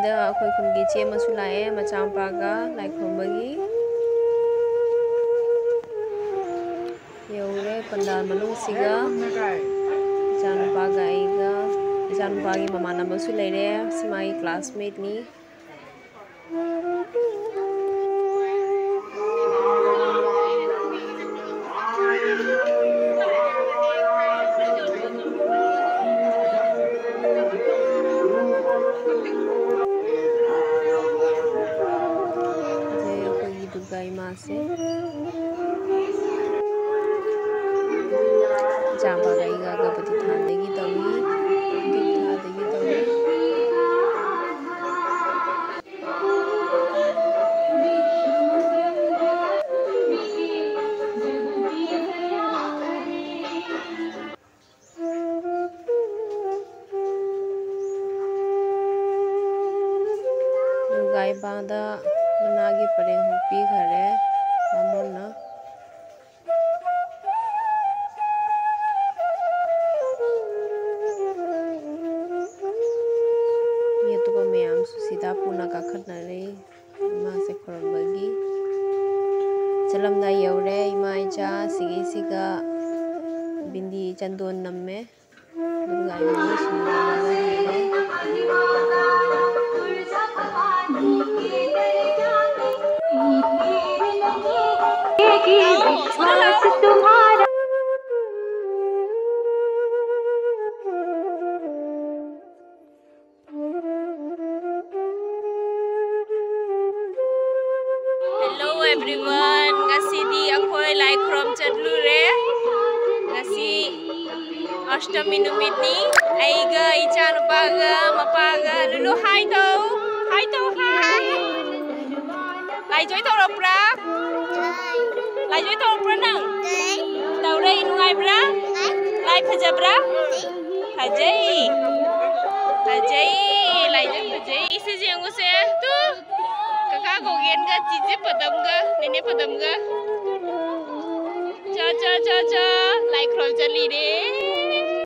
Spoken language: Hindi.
दा अखोई खुनगी चे मसु लाए मचामपागा लाइ खुरमबगी यौरे पंडाल मनुंग सिगा इचानुपागा आइगा इचानुपागी ममानबसु लेरे सिमाई क्लासमेट नि दुर्गा से जाबा गईगा गपति थानेगी तभी दीप थानेगी तभी दुर्गाई बांदा मनागी परे हुपी घरे मामोना ये तो मैम सुसीदा पुना का खतना रे इमा से खरबगी चलमदा यौरे इमा इचा सिगी सिगा बिंदी चंदोन नम्मे दुर्गा इमा सुनागा तुम्हारा hello everyone ngasi akhoi lai khrom chatlure ngasi ashtami numit ni aiga ichanupaga mapaga lulu hi to hi lai joy tawrapra lai joy tawrapra nang tawre inungai bra lai phajabra phajai lai joy phajai ise jengu se tu kakak gogen ga cici padam ga nene padam ga cha lai khrom chali de